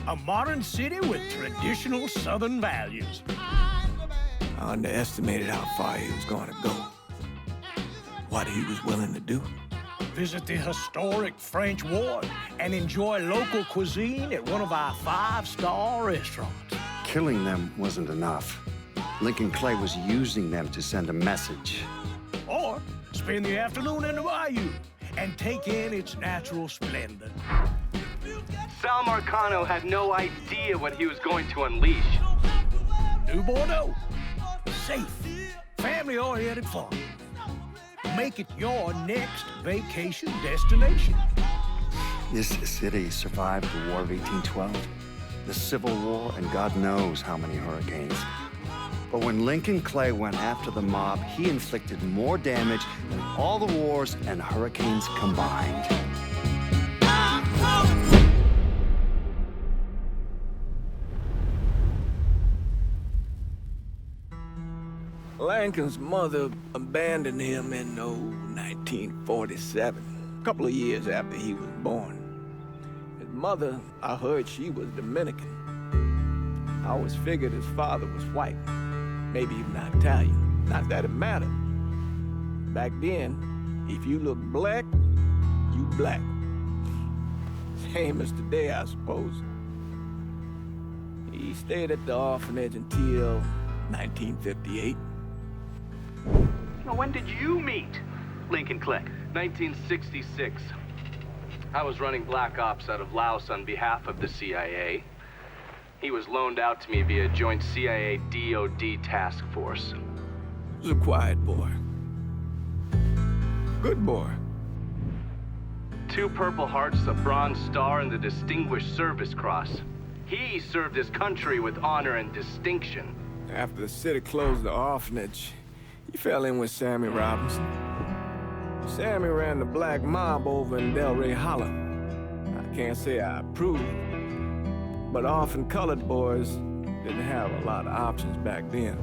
A modern city with traditional Southern values. I underestimated how far he was going to go. What he was willing to do. Visit the historic French Ward and enjoy local cuisine at one of our 5-star restaurants. Killing them wasn't enough. Lincoln Clay was using them to send a message. Or spend the afternoon in the bayou and take in its natural splendor. Sal Marcano had no idea what he was going to unleash. New Bordeaux. Safe, family-oriented fun. Make it your next vacation destination. This city survived the War of 1812, the Civil War, and God knows how many hurricanes. But when Lincoln Clay went after the mob, he inflicted more damage than all the wars and hurricanes combined. Lincoln's mother abandoned him in 1947, a couple of years after he was born. His mother, I heard she was Dominican. I always figured his father was white, maybe even Italian. Not that it mattered. Back then, if you looked black, you black. Same as today, I suppose. He stayed at the orphanage until 1958. Now, when did you meet Lincoln Clay? 1966. I was running Black Ops out of Laos on behalf of the CIA. He was loaned out to me via joint CIA-DOD task force. He was a quiet boy. Good boy. 2 Purple Hearts, a Bronze Star, and the Distinguished Service Cross. He served his country with honor and distinction. After the city closed the orphanage, he fell in with Sammy Robinson. Sammy ran the black mob over in Delray Hollow. I can't say I approved, but orphan colored boys didn't have a lot of options back then.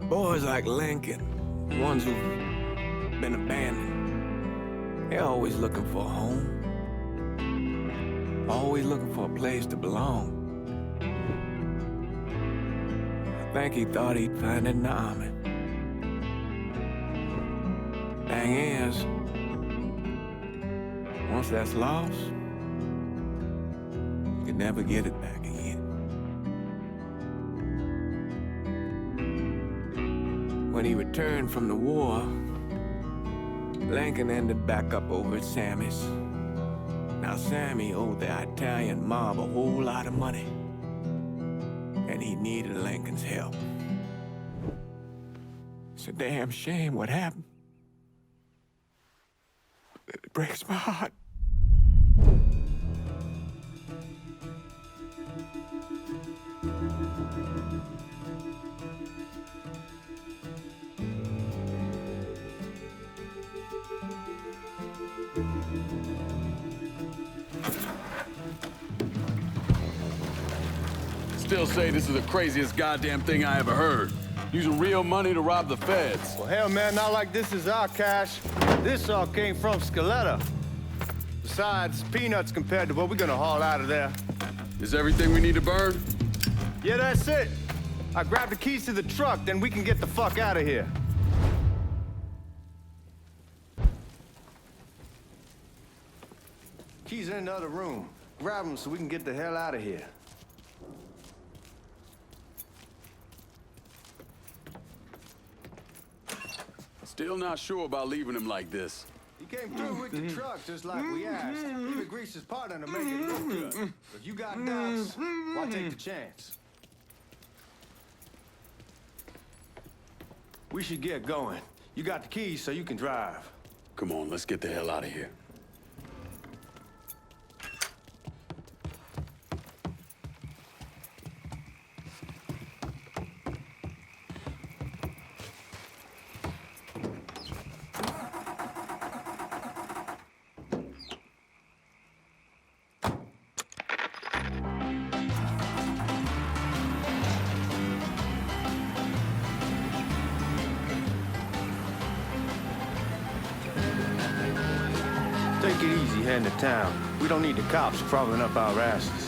Boys like Lincoln, the ones who've been abandoned, they're always looking for a home. Always looking for a place to belong. I think he thought he'd find it in the army. Thing is, once that's lost, you can never get it back again. When he returned from the war, Lincoln ended back up over at Sammy's. Now, Sammy owed the Italian mob a whole lot of money, and he needed Lincoln's help. It's a damn shame what happened. It breaks my heart. Still say this is the craziest goddamn thing I ever heard. Using real money to rob the feds. Well, hell, man, not like this is our cash. This all came from Scaletta. Besides, peanuts compared to what we're gonna haul out of there. Is everything we need to burn? Yeah, that's it. I grabbed the keys to the truck, then we can get the fuck out of here. Keys are in the other room. Grab them so we can get the hell out of here. Still not sure about leaving him like this. He came through with the truck just like we asked. Even greased his partner to make it look good. If you got doubts, why take the chance? We should get going. You got the keys so you can drive. Come on, let's get the hell out of here. Take it easy heading to town. We don't need the cops crawling up our asses.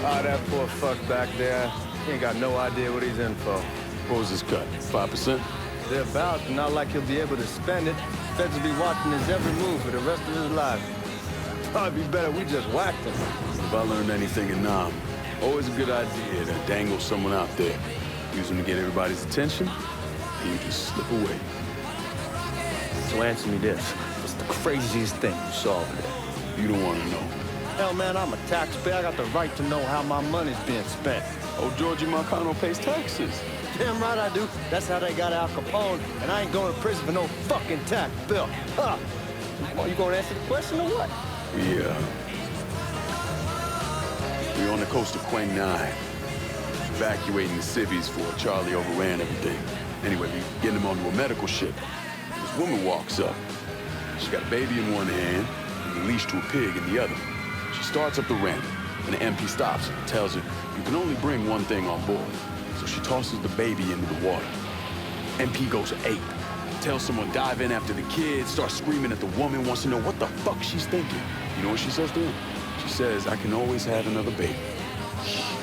Ah, that poor fuck back there. He ain't got no idea what he's in for. What was his cut? 5%? They're about, not like he'll be able to spend it. Feds will be watching his every move for the rest of his life. Probably be better we just whacked him. If I learned anything in Nam, always a good idea to dangle someone out there. Use them to get everybody's attention, and you just slip away. So answer me this. What's the craziest thing you saw over there? You don't want to know. Hell, man, I'm a taxpayer. I got the right to know how my money's being spent. Oh, Georgie Marcano pays taxes. Damn right I do. That's how they got Al Capone, and I ain't going to prison for no fucking tax bill. Huh? Well, you gonna answer the question or what? Yeah. We're on the coast of Quang Nai, evacuating the civvies for Charlie overran everything. Anyway, we getting him onto a medical ship. This woman walks up. She's got a baby in one hand and a leash to a pig in the other. She starts up the ramp, and the MP stops her and tells her, you can only bring one thing on board. So she tosses the baby into the water. MP goes ape. Tells someone dive in after the kid, starts screaming at the woman, wants to know what the fuck she's thinking. You know what she says to him? She says, I can always have another baby.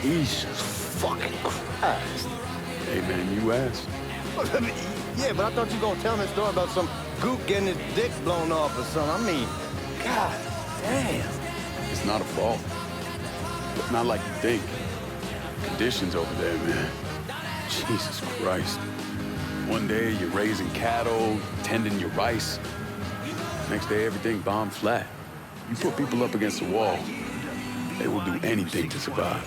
Jesus fucking Christ. Hey man, you asked. Yeah, but I thought you were gonna tell me a story about some gook getting his dick blown off or something. I mean, God damn. It's not a fault. But not like you think. Conditions over there, man. Jesus Christ. One day you're raising cattle, tending your rice. Next day everything bombed flat. You put people up against the wall, they will do anything to survive.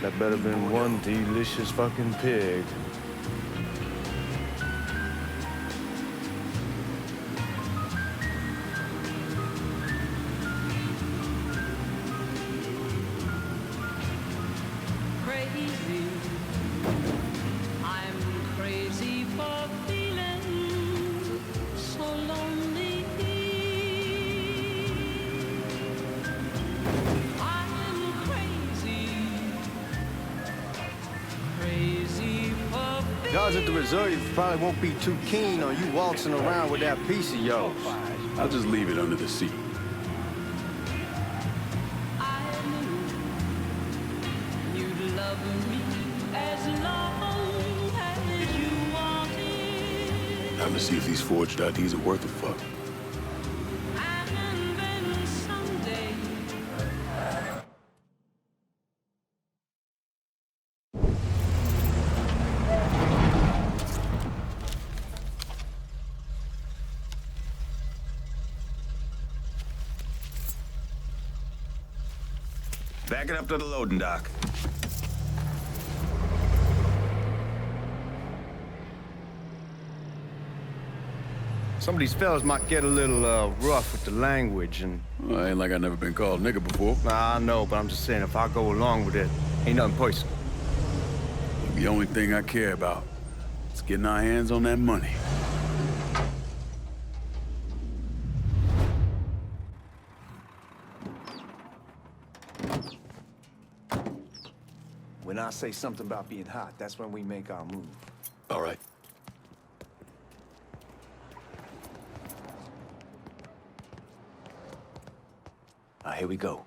That better been one delicious fucking pig. Guys at the reserve probably won't be too keen on you waltzing around with that piece of yours. I'll just leave it under the seat. Time to see if these forged IDs are worth a fuck. Back it up to the loading dock. Some of these fellas might get a little rough with the language and... Well, ain't like I've never been called nigga before. Nah, I know, but I'm just saying if I go along with it, ain't nothing personal. The only thing I care about is getting our hands on that money. When I say something about being hot, that's when we make our move. All right. Here we go.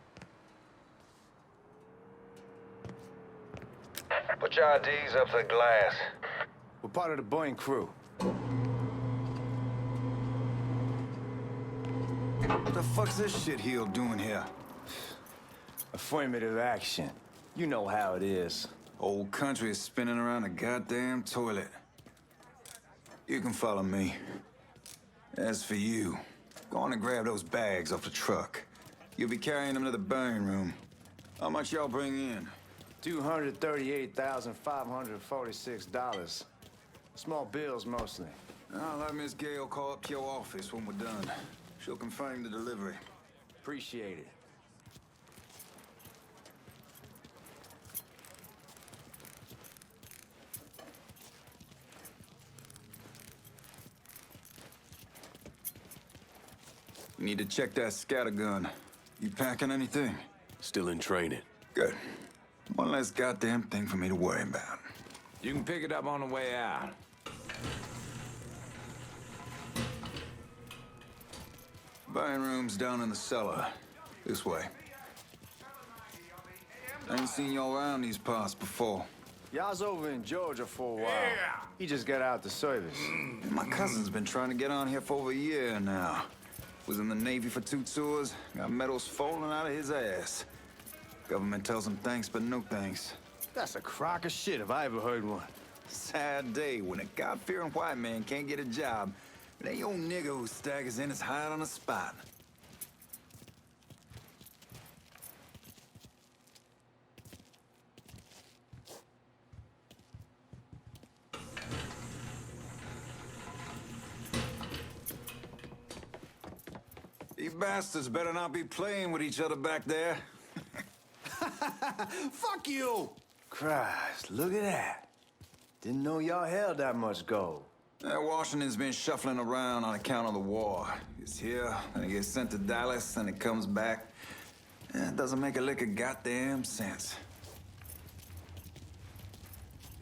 Put your IDs up to the glass. We're part of the Boeing crew. What the fuck's this shitheel doing here? Affirmative action. You know how it is. Old country is spinning around a goddamn toilet. You can follow me. As for you, go on and grab those bags off the truck. You'll be carrying them to the burn room. How much y'all bring in? $238,546. Small bills, mostly. I'll let Miss Gale call up your office when we're done. She'll confirm the delivery. Appreciate it. We need to check that scattergun. You packing anything? Still in training. Good. One less goddamn thing for me to worry about. You can pick it up on the way out. Burning room's down in the cellar. This way. I ain't seen y'all around these parts before. Y'all's over in Georgia for a while. Yeah. He just got out the service. My cousin's been trying to get on here for over a year now. Was in the Navy for 2 tours, got medals falling out of his ass. Government tells him thanks, but no thanks. That's a crock of shit if I ever heard one. Sad day when a God-fearing white man can't get a job. And that old nigga who staggers in is hired on the spot. You bastards better not be playing with each other back there. Fuck you! Christ, look at that. Didn't know y'all held that much gold. Washington's been shuffling around on account of the war. It's here, and it gets sent to Dallas, and it comes back. It doesn't make a lick of goddamn sense.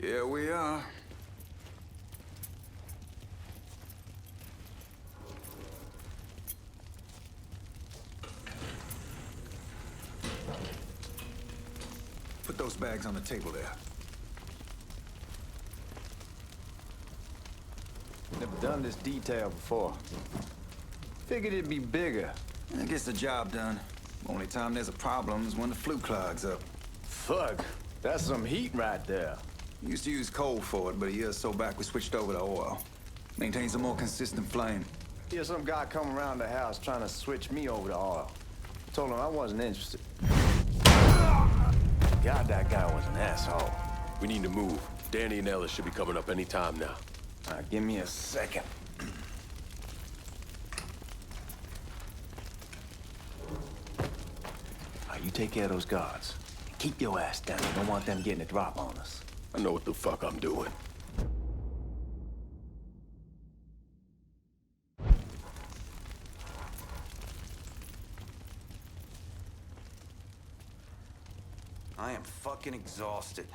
Here we are. Put those bags on the table there. Never done this detail before. Figured it'd be bigger. It gets the job done. Only time there's a problem is when the flue clogs up. Fuck, that's some heat right there. Used to use coal for it, but a year or so back we switched over to oil. Maintains a more consistent flame. Here's some guy come around the house trying to switch me over to oil. Told him I wasn't interested. God, that guy was an asshole. We need to move. Danny and Ellis should be coming up any time now. Give me a second. You take care of those guards. Keep your ass down. You don't want them getting a drop on us. I know what the fuck I'm doing. I am fucking exhausted.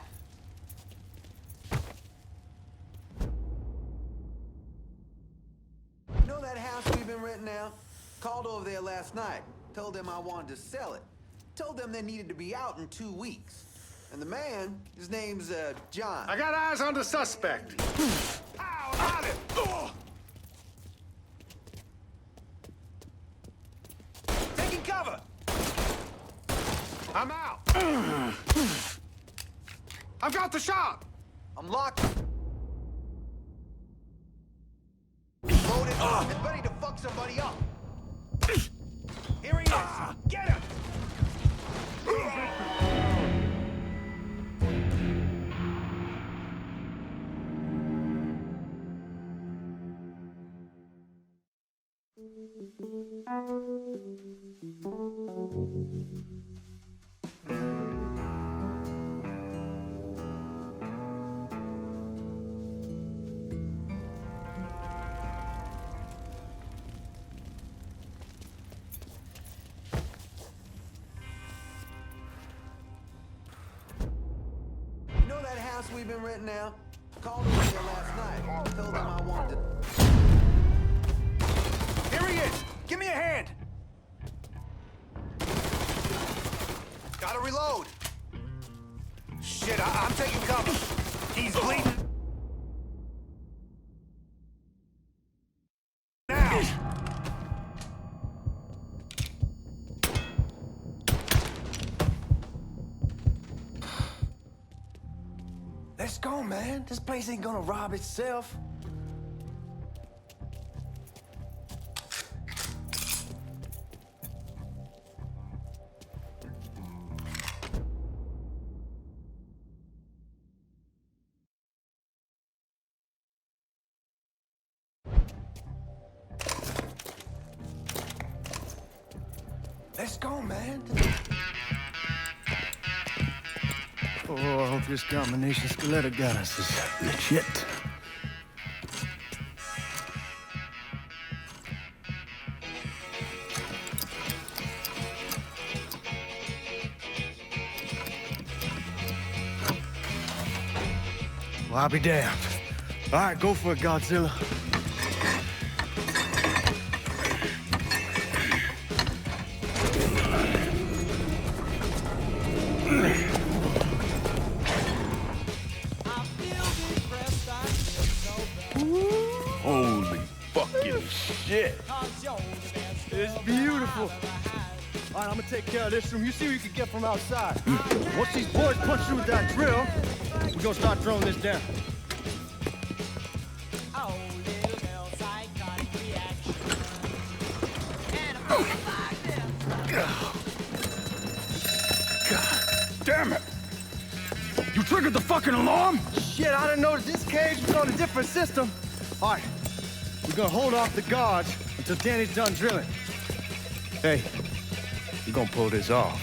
You know that house we've been renting out? Called over there last night. Told them I wanted to sell it. Told them they needed to be out in 2 weeks. And the man, his name's, John. I got eyes on the suspect. Ow, got it! Taking cover! I'm out. I've got the shot. I'm locked. Loaded and ready to fuck somebody up. Here he is. Get him! We've been renting out. Called over here last night. Told them I wanted to... Here he is! Give me a hand! Gotta reload! Shit, I'm taking cover. He's bleeding. Now! Let's go, man. This place ain't gonna rob itself. Let's go, man. Oh, I hope this combination Scaletta got us is legit. Well, I'll be damned. All right, go for it, Godzilla. It's beautiful. All right, I'm gonna take care of this room. You see what you can get from outside. Once these boys punch through with that drill, we're gonna start throwing this down. God damn it! You triggered the fucking alarm? Shit, I didn't know this cage was on a different system. All right, we're gonna hold off the guards until Danny's done drilling. Hey, we're gonna pull this off.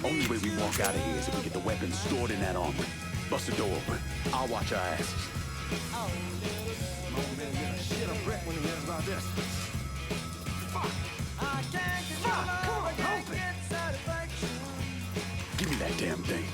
Only way we walk out of here is if we get the weapons stored in that armory. Bust the door open. I'll watch our asses. Shit, I'm wrecked when he hears about this. Fuck! Fuck! Come on, help me! Give me that damn thing.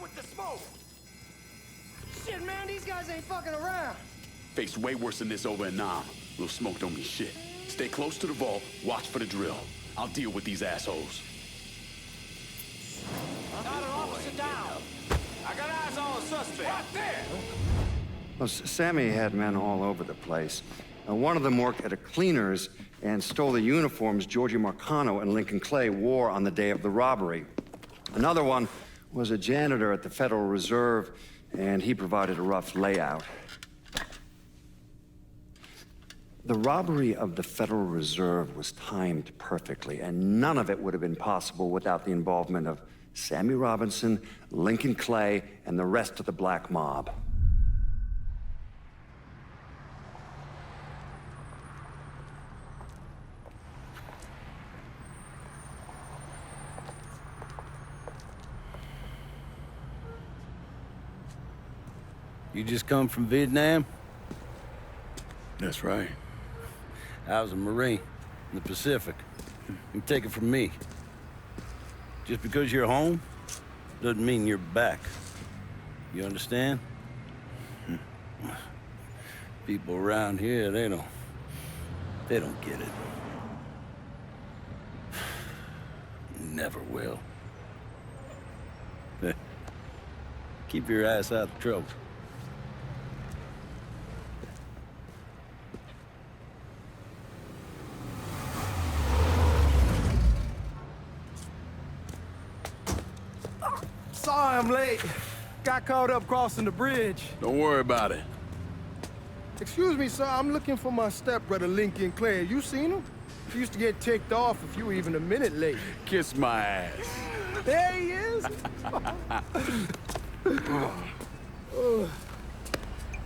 With the smoke! Shit, man, these guys ain't fucking around. Faced way worse than this over in Nam. Little smoke don't mean shit. Stay close to the vault, watch for the drill. I'll deal with these assholes. Got an officer down. I got eyes on a suspect. Right there! Well, Sammy had men all over the place. One of them worked at a cleaner's and stole the uniforms Georgie Marcano and Lincoln Clay wore on the day of the robbery. Another one was a janitor at the Federal Reserve, and he provided a rough layout. The robbery of the Federal Reserve was timed perfectly, and none of it would have been possible without the involvement of Sammy Robinson, Lincoln Clay, and the rest of the black mob. You just come from Vietnam? That's right. I was a Marine in the Pacific. You take it from me. Just because you're home doesn't mean you're back. You understand? People around here, they don't get it. Never will. Keep your ass out of trouble. Sorry I'm late. Got caught up crossing the bridge. Don't worry about it. Excuse me, sir. I'm looking for my stepbrother, Lincoln Clay. You seen him? He used to get ticked off if you were even a minute late. Kiss my ass. There he is.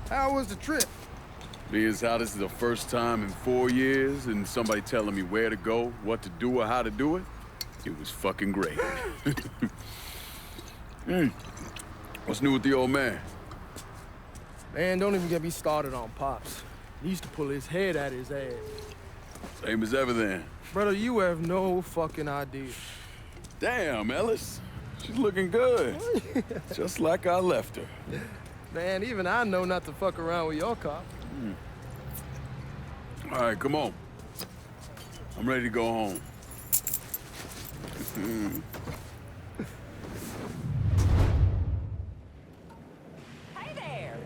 How was the trip? Being as how this is the first time in 4 years and somebody telling me where to go, what to do, or how to do it, it was fucking great. What's new with the old man? Man, don't even get me started on Pops. He used to pull his head out his ass. Same as ever then. Brother, you have no fucking idea. Damn, Ellis. She's looking good. Just like I left her. Man, even I know not to fuck around with your car. All right, come on. I'm ready to go home. Hey there!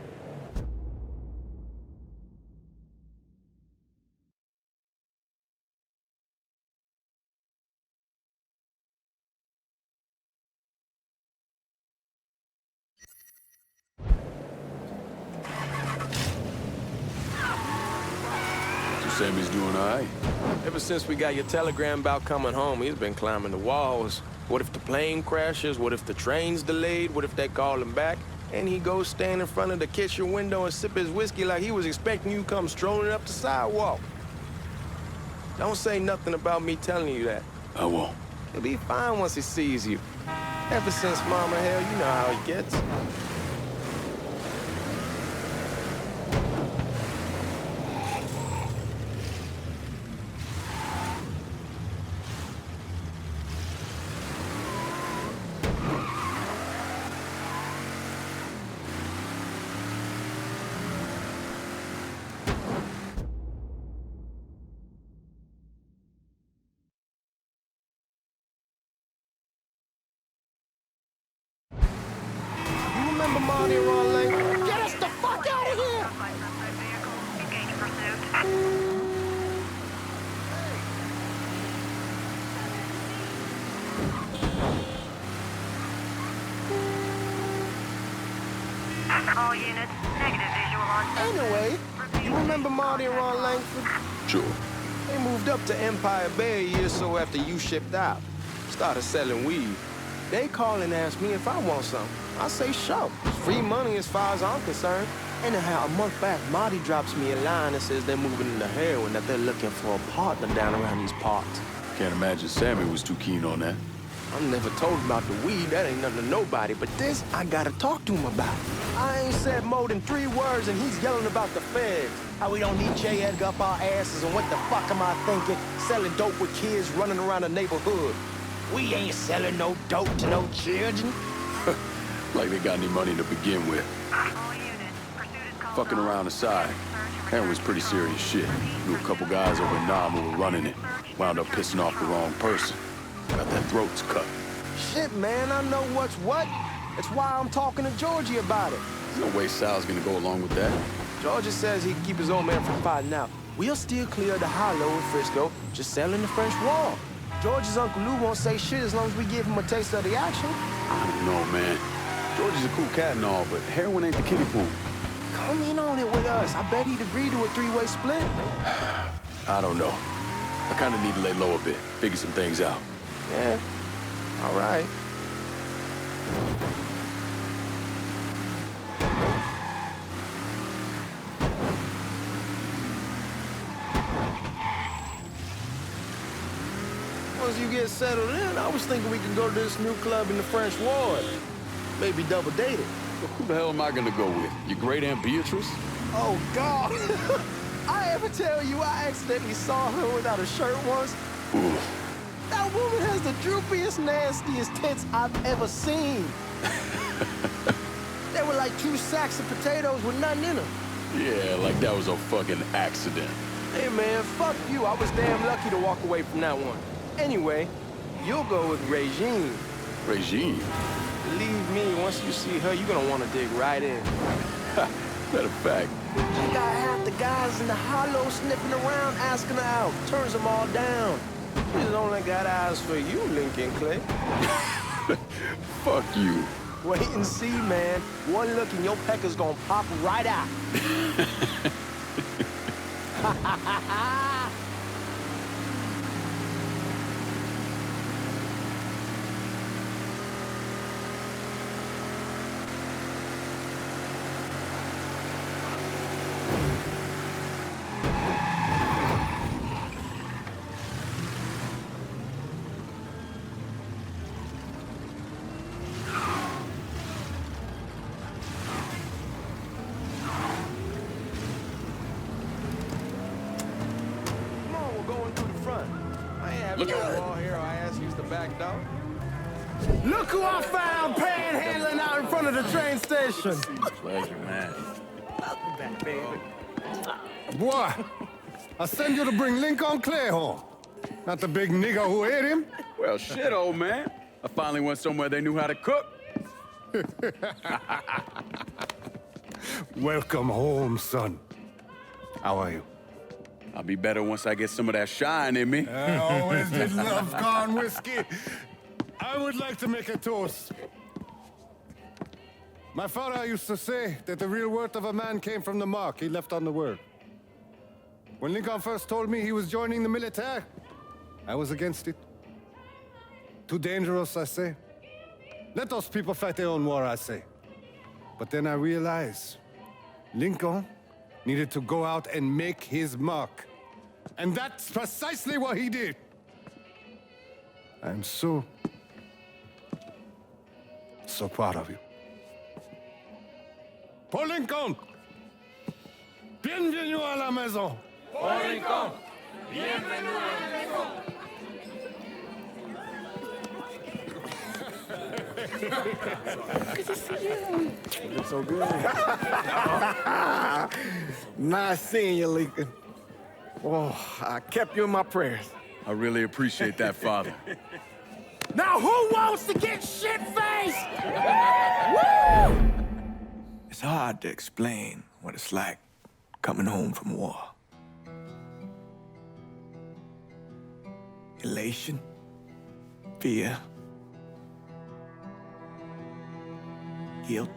So Sammy's doing all right? Ever since we got your telegram about coming home, he's been climbing the walls. What if the plane crashes? What if the train's delayed? What if they call him back? And he goes stand in front of the kitchen window and sip his whiskey like he was expecting you to come strolling up the sidewalk. Don't say nothing about me telling you that. I won't. He'll be fine once he sees you. Ever since Mama, hell, you know how he gets. Get us the fuck out of here! All units, negative visual on. Anyway, you remember Marty and Ron Langford? Sure. They moved up to Empire Bay a year or so after you shipped out. Started selling weed. They call and ask me if I want some. I say sure. It's free money as far as I'm concerned. Anyhow, a month back, Marty drops me a line that says they're moving into heroin, that they're looking for a partner down around these parts. Can't imagine Sammy was too keen on that. I'm never told about the weed, that ain't nothing to nobody, but this, I gotta talk to him about. I ain't said more than 3 words and he's yelling about the feds. How we don't need J. Edgar up our asses and what the fuck am I thinking? Selling dope with kids running around the neighborhood. We ain't selling no dope to no children. Like they got any money to begin with. All units, pursuit is called. Fucking around aside, heroin's pretty serious shit. Knew a couple guys over in Nam who were running it. Wound up pissing off the wrong person. Got their throats cut. Shit, man, I know what's what. That's why I'm talking to Georgie about it. There's no way Sal's gonna go along with that. Georgie says he can keep his old man from fighting out. We'll still clear the hollow in Frisco, just selling the French Wall. George's Uncle Lou won't say shit as long as we give him a taste of the action. I don't know, man. Georgie's a cool cat and all, but heroin ain't the kiddie pool. Come in on it with us. I bet he'd agree to a 3-way split. I don't know. I kinda need to lay low a bit, figure some things out. Yeah, all right. Once you get settled in, I was thinking we could go to this new club in the French Ward. Maybe double date it. Who the hell am I gonna go with? Your great Aunt Beatrice? Oh, God. I ever tell you I accidentally saw her without a shirt once? Ooh. That woman has the droopiest, nastiest tits I've ever seen. They were like 2 sacks of potatoes with nothing in them. Yeah, like that was a fucking accident. Hey, man, fuck you. I was damn lucky to walk away from that one. Anyway, you'll go with Regine. Regine? Believe me, once you see her, you're gonna want to dig right in. Matter of fact. She got half the guys in the hollow sniffing around, asking her out. Turns them all down. She's only got eyes for you, Lincoln Clay. Fuck you. Wait and see, man. One look and your pecker's gonna pop right out. Look at Here, I ask use the back door. Look who I found panhandling out in front of the train station. Pleasure, man. Welcome back, baby. Boy, I send you to bring Lincoln Clay home. Not the big nigger who ate him. Well, shit, old man. I finally went somewhere they knew how to cook. Welcome home, son. How are you? I'll be better once I get some of that shine in me. I always did love corn whiskey. I would like to make a toast. My father used to say that the real worth of a man came from the mark he left on the world. When Lincoln first told me he was joining the military, I was against it. Too dangerous, I say. Let those people fight their own war, I say. But then I realized Lincoln needed to go out and make his mark. And that's precisely what he did. I'm so proud of you. Paul Lincoln! Bienvenue à la maison! Paul Lincoln, bienvenue à la maison. Good to see you. You're so good. Nice seeing you, Lincoln. Oh, I kept you in my prayers. I really appreciate that, Father. Now who wants to get shit-faced? Woo! It's hard to explain what it's like coming home from war. Elation, fear, guilt.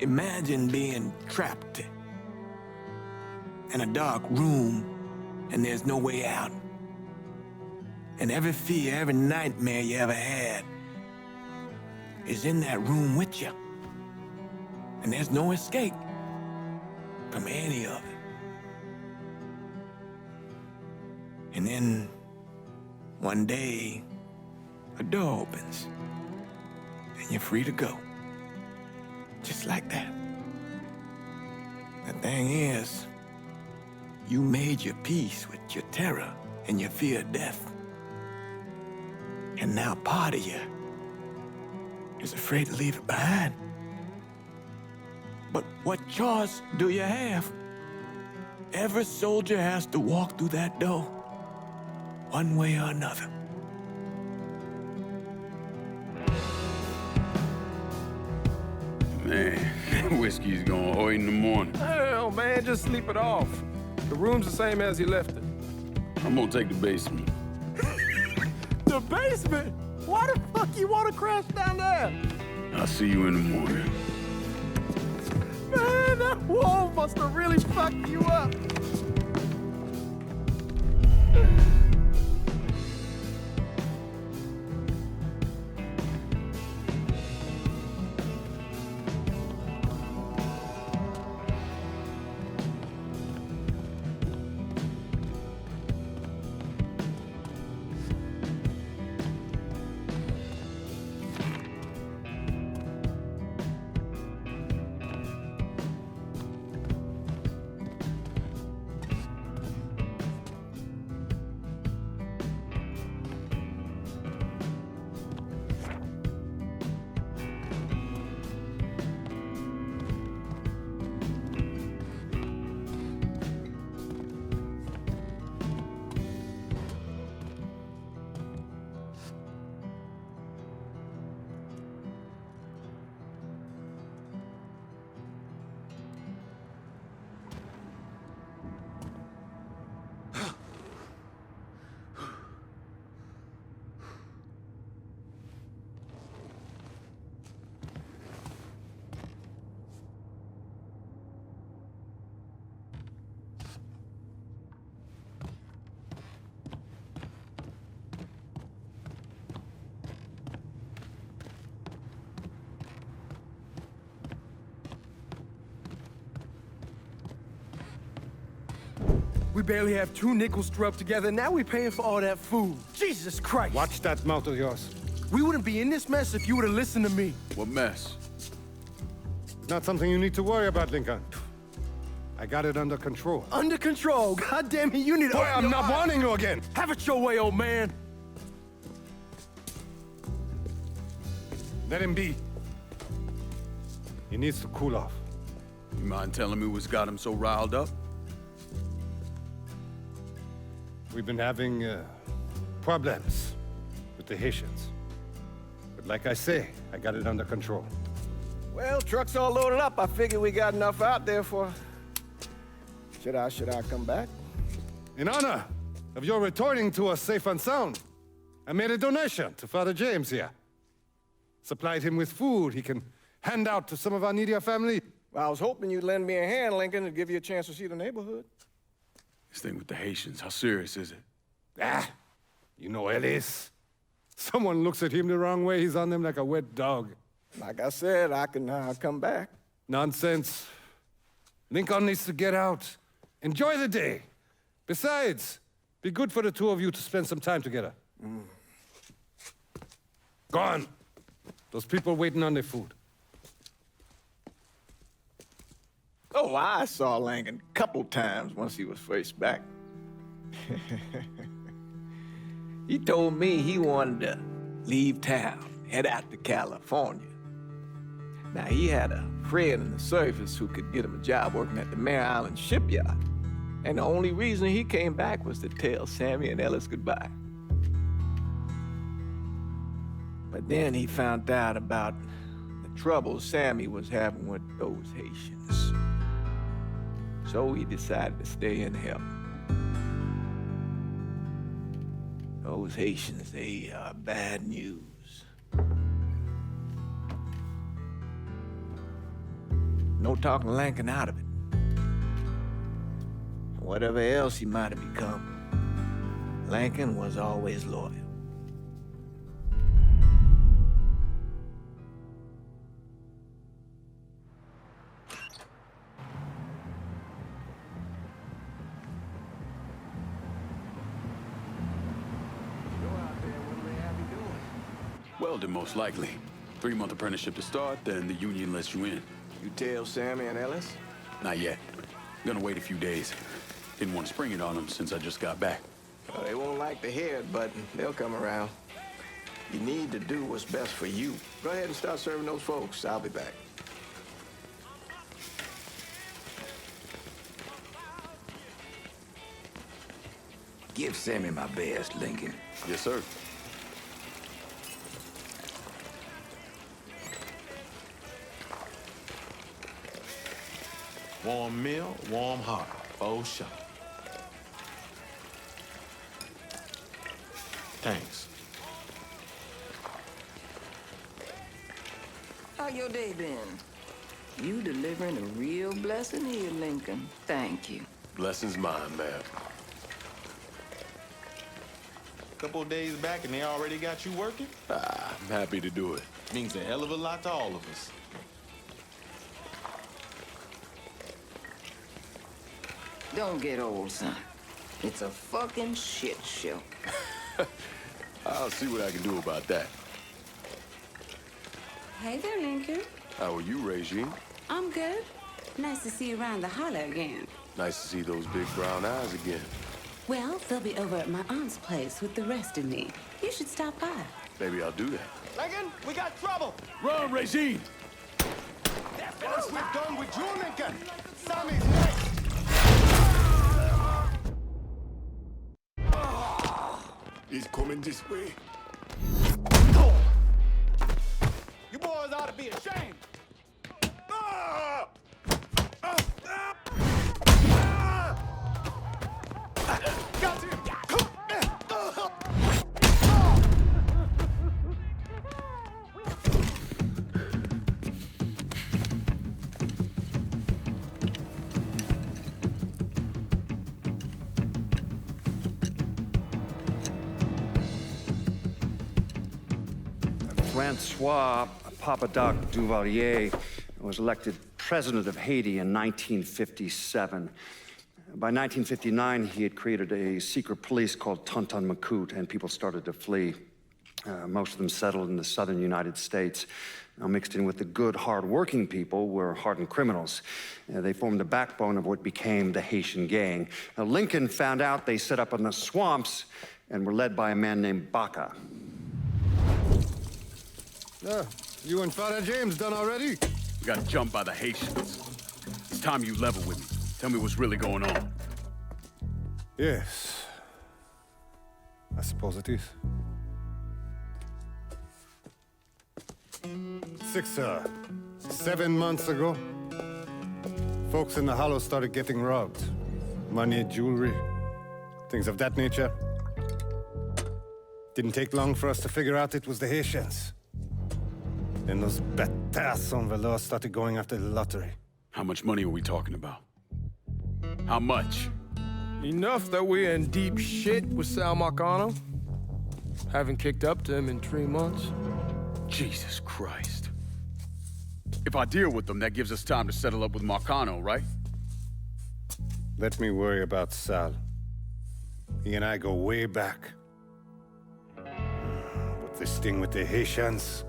Imagine being trapped in a dark room and there's no way out. And every fear, every nightmare you ever had is in that room with you. And there's no escape from any of it. And then one day, a door opens and you're free to go. Just like that. The thing is, you made your peace with your terror and your fear of death. And now part of you is afraid to leave it behind. But what choice do you have? Every soldier has to walk through that door, one way or another. Man, whiskey's going oi in the morning. Hell, man, just sleep it off. The room's the same as you left it. I'm gonna take the basement. The basement? Why the fuck you want to crash down there? I'll see you in the morning. Man, that wall must have really fucked you up. We barely have 2 nickels to rub together. Now we're paying for all that food. Jesus Christ. Watch that mouth of yours. We wouldn't be in this mess if you would have listened to me. What mess? Not something you need to worry about, Lincoln. I got it under control. Under control? God damn it, you need to... Boy, I'm not warning you again! Have it your way, old man! Let him be. He needs to cool off. You mind telling me what's got him so riled up? We've been having problems with the Haitians. But like I say, I got it under control. Well, truck's all loaded up. I figure we got enough out there for... Should I come back? In honor of your returning to us safe and sound, I made a donation to Father James here. Supplied him with food he can hand out to some of our needier family. Well, I was hoping you'd lend me a hand, Lincoln, and give you a chance to see the neighborhood. This thing with the Haitians, how serious is it? You know Ellis. Someone looks at him the wrong way, he's on them like a wet dog. Like I said, I can come back. Nonsense. Lincoln needs to get out. Enjoy the day. Besides, be good for the two of you to spend some time together. Go on. Those people waiting on their food. Oh, I saw Lincoln a couple times once he was first back. He told me he wanted to leave town, head out to California. Now, he had a friend in the service who could get him a job working at the Mare Island shipyard. And the only reason he came back was to tell Sammy and Ellis goodbye. But then he found out about the trouble Sammy was having with those Haitians. So he decided to stay and help. Those Haitians, they are bad news. No talking Lincoln out of it. Whatever else he might have become, Lincoln was always loyal. Welding, most likely. 3-month apprenticeship to start, then the union lets you in. You tell Sammy and Ellis? Not yet. Gonna wait a few days. Didn't want to spring it on them since I just got back. Well, they won't like to hear it, but they'll come around. You need to do what's best for you. Go ahead and start serving those folks. I'll be back. Give Sammy my best, Lincoln. Yes, sir. Warm meal, warm heart. Oh, sure. Thanks. How your day been? You delivering a real blessing here, Lincoln. Thank you. Blessing's mine, ma'am. Couple of days back and they already got you working? I'm happy to do it. Means a hell of a lot to all of us. Don't get old, son. It's a fucking shit show. I'll see what I can do about that. Hey there, Lincoln. How are you, Regine? I'm good. Nice to see you around the holler again. Nice to see those big brown eyes again. Well, they'll be over at my aunt's place with the rest of me. You should stop by. Maybe I'll do that. Lincoln, we got trouble. Run, Regine! Once we're done with you, Lincoln, Sammy's next. He's coming this way. You boys ought to be ashamed. Got him. Francois Papadoc Duvalier was elected president of Haiti in 1957. By 1959, he had created a secret police called Tonton Macoute, and people started to flee. Most of them settled in the southern United States. Now, mixed in with the good, hard-working people were hardened criminals. They formed the backbone of what became the Haitian gang. Now, Lincoln found out they set up in the swamps and were led by a man named Baca. You and Father James done already? We got jumped by the Haitians. It's time you level with me. Tell me what's really going on. Yes. I suppose it is. 7 months ago, folks in the Hollow started getting robbed. Money, jewelry, things of that nature. Didn't take long for us to figure out it was the Haitians. Then those bâtards en velours started going after the lottery. How much money are we talking about? How much? Enough that we're in deep shit with Sal Marcano. Haven't kicked up to him in 3 months. Jesus Christ. If I deal with them, that gives us time to settle up with Marcano, right? Let me worry about Sal. He and I go way back. But this thing with the Haitians,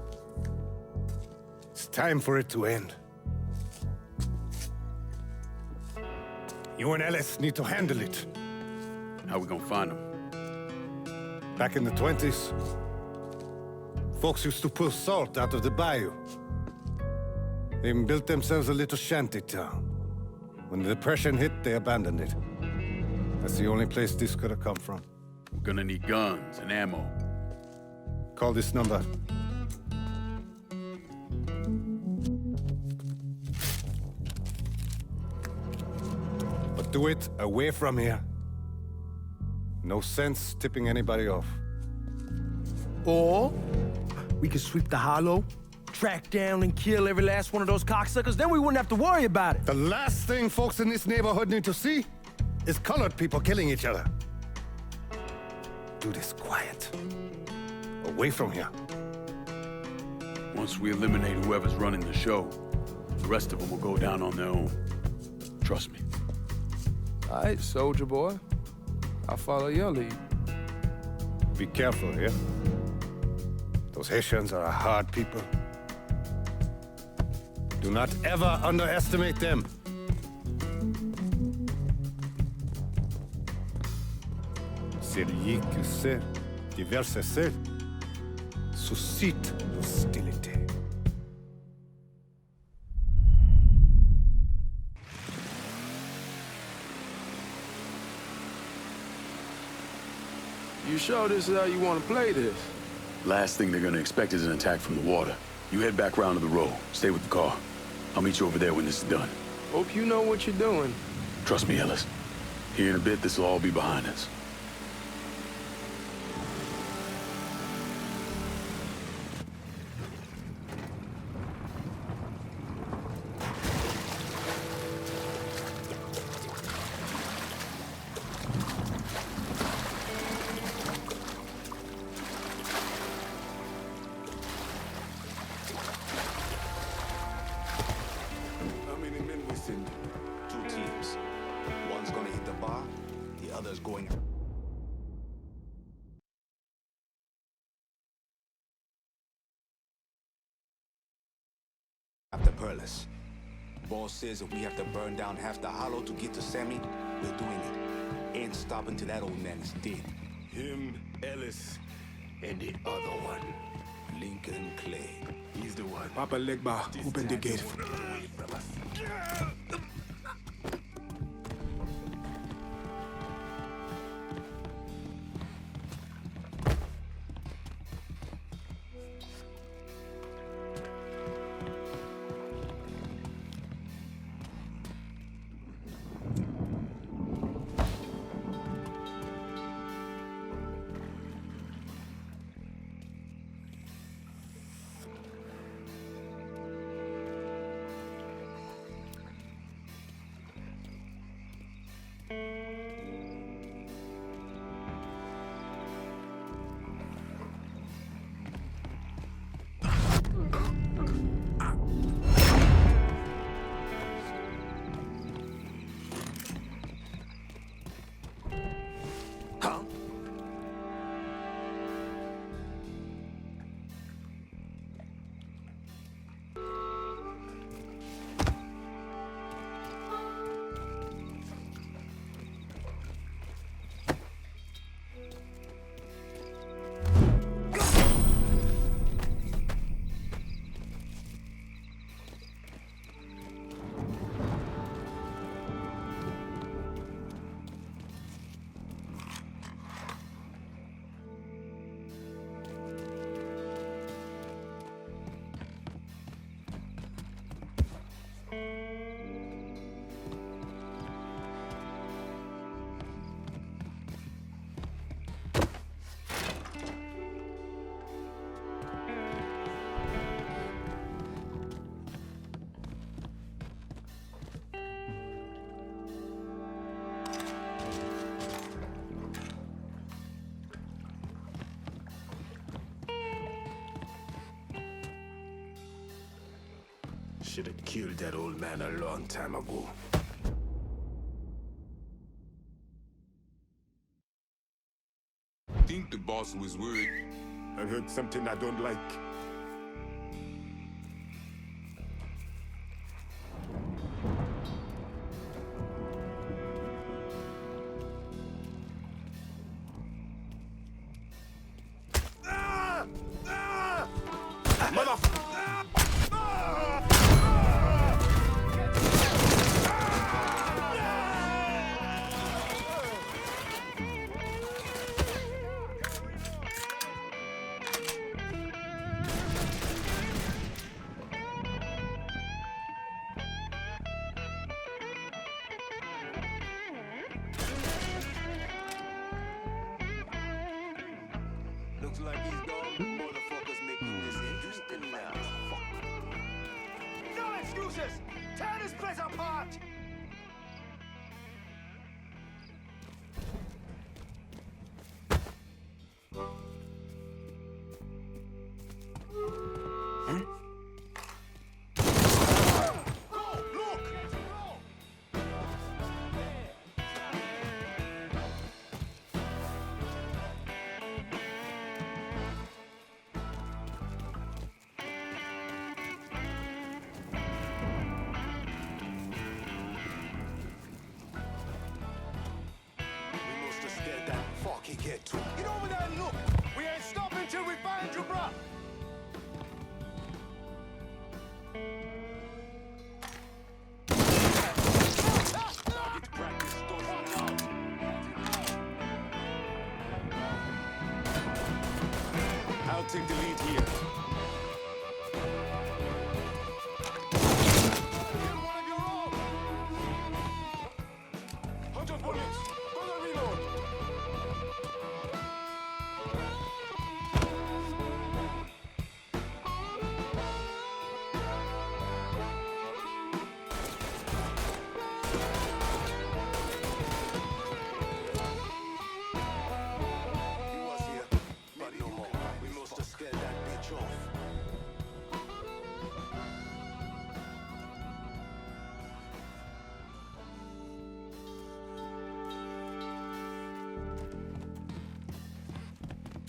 it's time for it to end. You and Ellis need to handle it. How we gonna find them? Back in the 20s, folks used to pull salt out of the bayou. They even built themselves a little shanty town. When the Depression hit, they abandoned it. That's the only place this could have come from. We're gonna need guns and ammo. Call this number. But do it away from here. No sense tipping anybody off. Or we could sweep the Hollow, track down and kill every last one of those cocksuckers, then we wouldn't have to worry about it. The last thing folks in this neighborhood need to see is colored people killing each other. Do this quiet. Away from here. Once we eliminate whoever's running the show, the rest of them will go down on their own. Trust me. All right, soldier boy. I'll follow your lead. Be careful here. Those Haitians are a hard people. Do not ever underestimate them. Celui qui sait diverser seul suscite l'hostilité. You sure this is how you want to play this? Last thing they're gonna expect is an attack from the water. You head back round to the road. Stay with the car. I'll meet you over there when this is done. Hope you know what you're doing. Trust me, Ellis. Here in a bit, this will all be behind us. After Perlis. Boss says if we have to burn down half the Hollow to get to Sammy, we're doing it. Ain't stopping till that old man is dead. Him, Ellis, and the other one. Lincoln Clay. He's the one. Papa Legba, open the gate. Should have killed that old man a long time ago. Think the boss was worried. I heard something I don't like. Looks like he's gone. Motherfuckers making this interesting now. No excuses! Tear this place apart! Get to. Get over there and look! We ain't stopping till we find you, bruh! I'll take the lead here. One of your own! 100 bullets! Gonna reload! He was here, but no more. We must have scared that bitch off.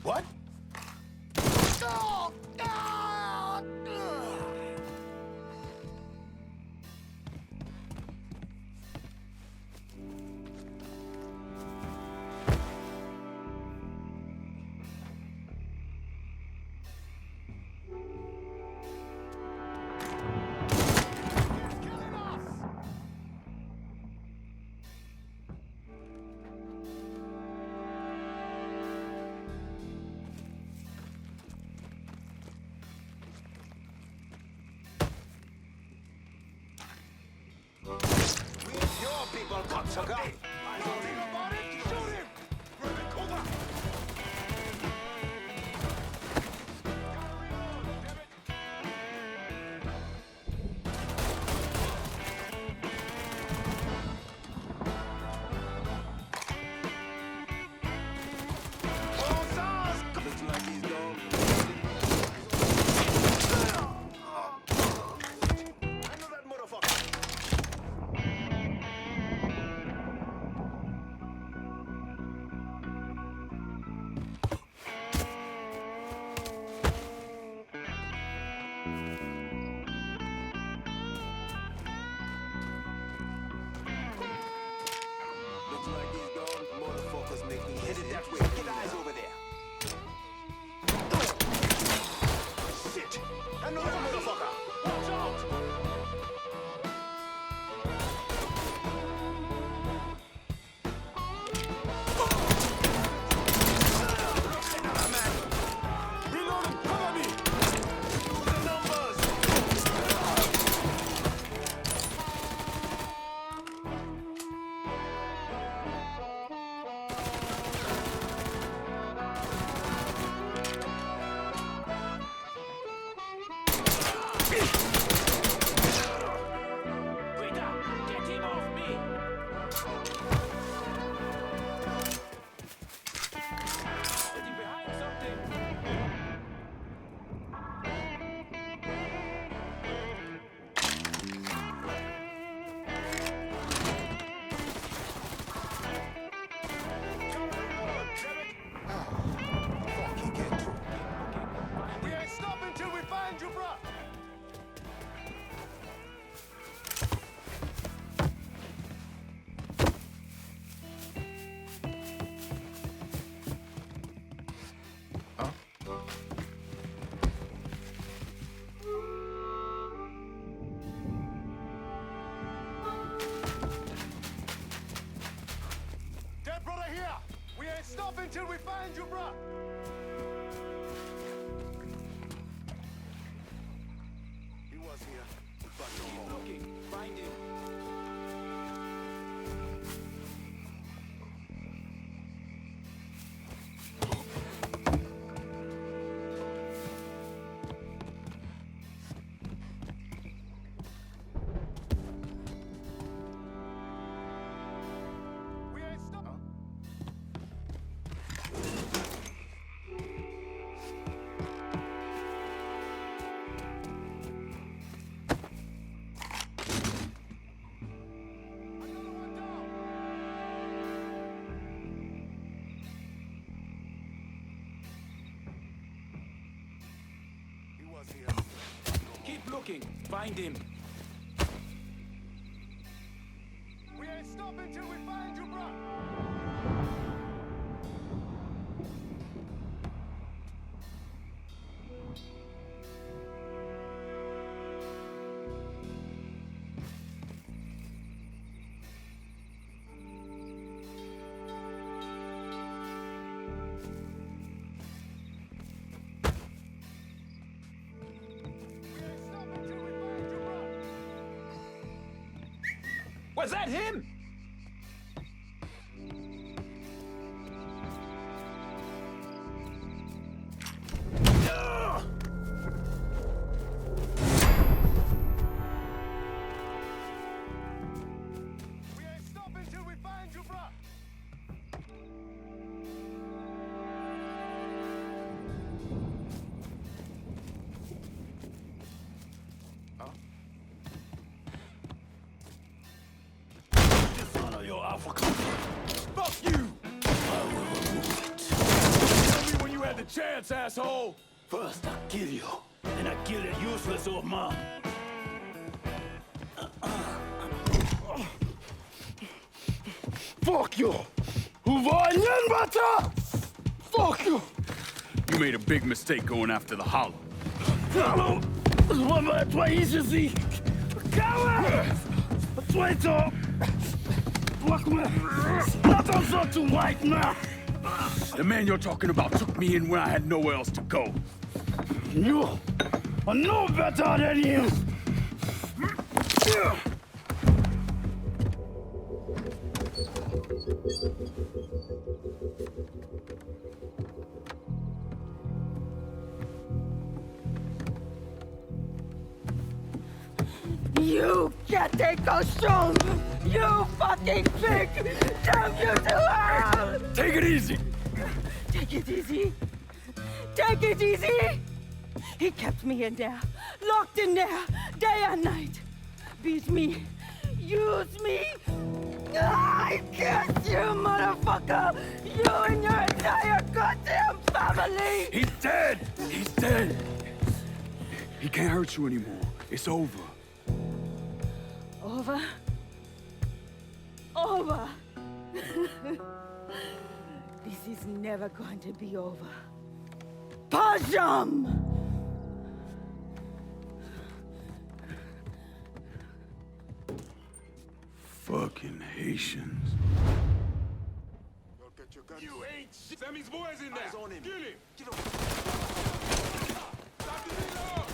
What? Your people, cocksucker! Think about it! Shoot him! Grab it, cover! Looks like he's gone. I know that motherfucker! looking. Find him. We ain't stopping till we find you, bro. Was that him? We ain't stopping till we find you, bro. Dishonor your alpha company. Fuck you! I will remove it. Tell me when you had the chance, asshole! First I kill you, then I kill that useless old mom. Fuck you! Who var igen, bata? Fuck you! You made a big mistake going after the Hollow. Hallo! Wat maar twee is er zie! Kauwen! Twee toch! Wacht me! Laat ons zo toe, white man! The man you're talking about took me in when I had nowhere else to go. You are no better than him! You can't take us strong! You fucking pig! Damn you to hell! Take it easy! Take it easy! Take it easy! He kept me in there, locked in there, day and night. Beat me, use me. I curse you, motherfucker! You and your entire goddamn family! He's dead! He's dead! He can't hurt you anymore. It's over. Over? Over! This is never going to be over. Pajam! Fucking Haitians. You ain't shit. Sammy's boys in there. Eyes on him. Kill him. Get him. Stop the reload.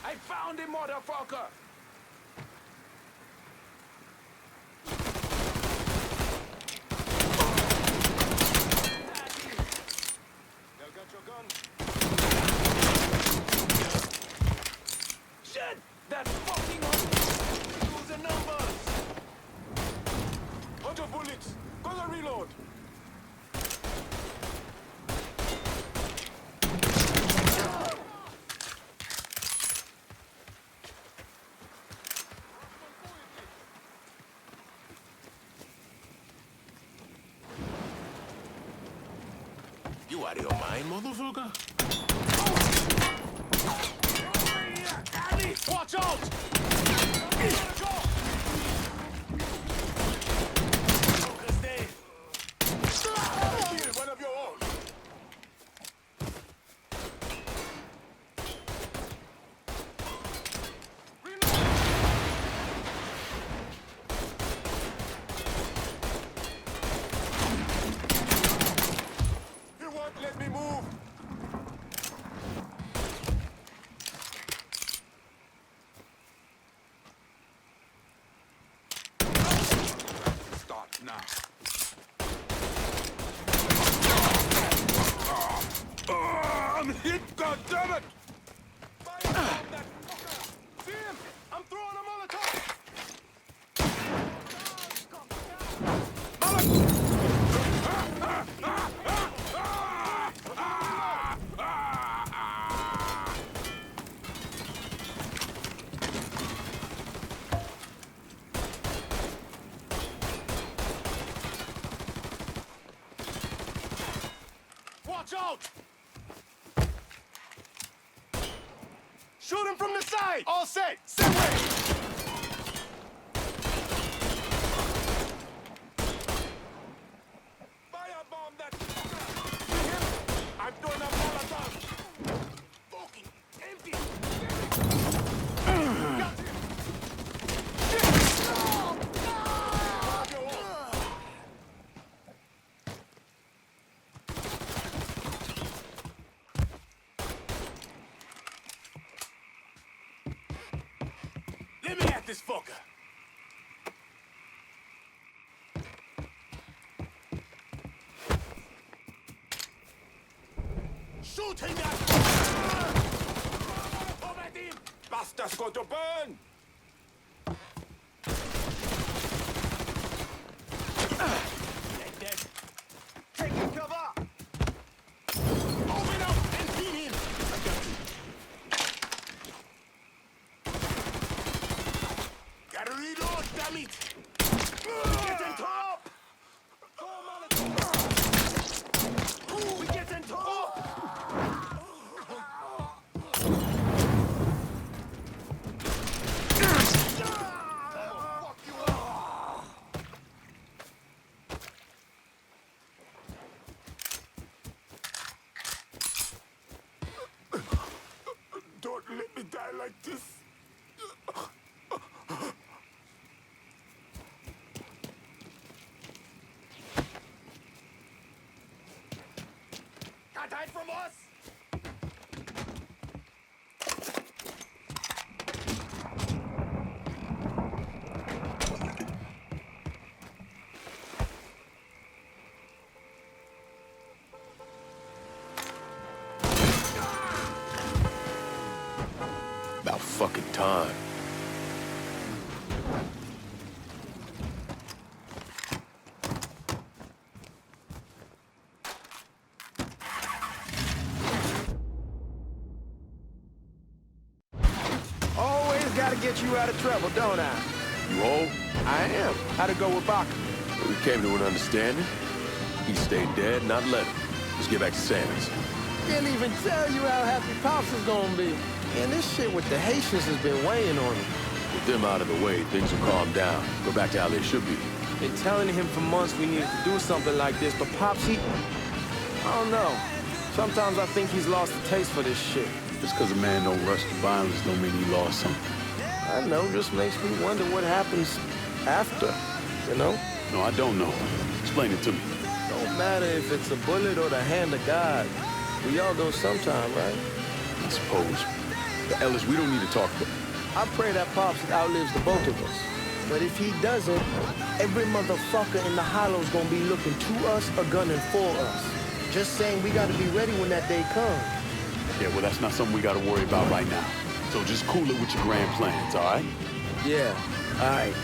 I found him, motherfucker! Y'all got your gun? Shit! That fucking use the numbers! Hold your bullets! Go to reload! You out of your mind, motherfucker? Watch out! One of your own. You won't let me move. Start now. I'm hit, goddammit! See him? I'm throwing a Molotov. Watch out! Shoot him from the side. All set. Set way. Firebomb that fucker! See him? I'm throwing a Molotov! Fucking empty! Got him. Let me at this fucker! Shoot him now! Come at him! Bastard's going to burn! Like that. Taking cover. Open up and beat him! I got you. Gotta reload, damn it! Get in top. We get in top. Don't let me die like this! Can't hide from us! About fucking time. Always gotta get you out of trouble, don't I? You old? I am. How'd it go with Baka? We came to an understanding. He stayed dead, not let him. Let's get back to Sammy's. Can't even tell you how happy Pops is gonna be. And this shit with the Haitians has been weighing on him. With them out of the way, things will calm down. Go back to how they should be. Been telling him for months we needed to do something like this, but Pops, I don't know. Sometimes I think he's lost the taste for this shit. Just because a man don't rush to violence don't mean he lost something. I know, just makes me wonder what happens after, you know? No, I don't know. Explain it to me. Don't matter if it's a bullet or the hand of God. We all go sometime, right? I suppose. But Ellis, we don't need to talk about it. I pray that Pops outlives the both of us. But if he doesn't, every motherfucker in the hollow's gonna be looking to us or gunning for us. Just saying we gotta be ready when that day comes. Yeah, well, that's not something we gotta worry about right now. So just cool it with your grand plans, all right? Yeah, all right.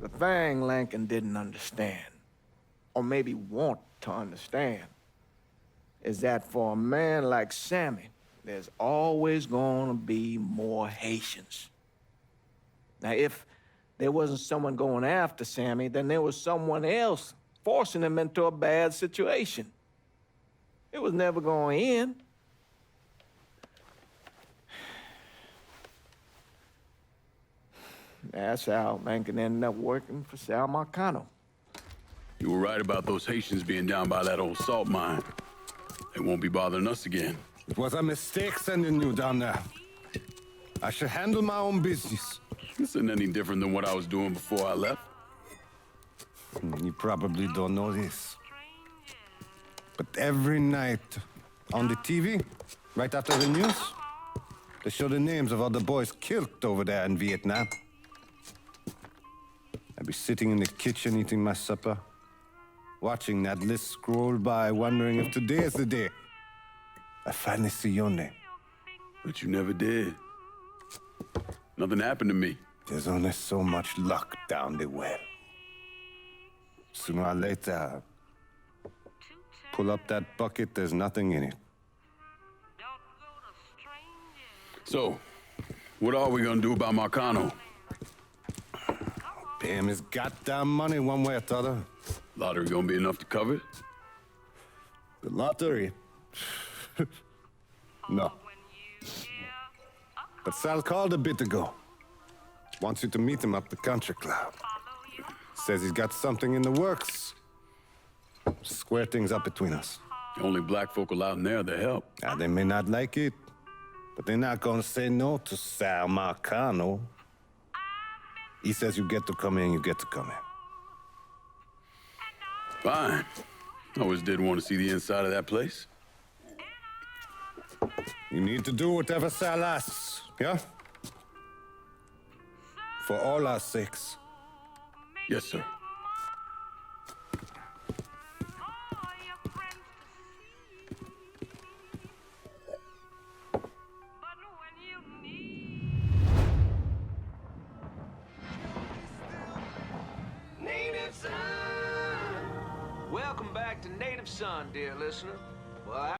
The thing Lincoln didn't understand, or maybe want to understand, is that for a man like Sammy, there's always gonna be more Haitians. Now, if there wasn't someone going after Sammy, then there was someone else forcing him into a bad situation. It was never going to end. That's how Lincoln ended up working for Sal Marcano. You were right about those Haitians being down by that old salt mine. They won't be bothering us again. It was a mistake sending you down there. I should handle my own business. This isn't any different than what I was doing before I left. You probably don't know this. But every night on the TV, right after the news, they show the names of all the boys killed over there in Vietnam. I'd be sitting in the kitchen eating my supper, watching that list scroll by, wondering if today is the day I finally see your name. But you never did. Nothing happened to me. There's only so much luck down the well. Sooner or later, pull up that bucket, there's nothing in it. So, what are we gonna do about Marcano? Pay him his goddamn money one way or the other. Lottery gonna be enough to cover it? The lottery? No. But Sal called a bit ago. Wants you to meet him up the country club. Says he's got something in the works. Square things up between us. The only black folk allowed in there to help. They may not like it, but they're not gonna say no to Sal Marcano. He says you get to come in, you get to come in. Fine. I always did want to see the inside of that place. You need to do whatever Sal asks, yeah? For all our sakes. Yes, sir. Welcome back to Native Son, dear listener. Well,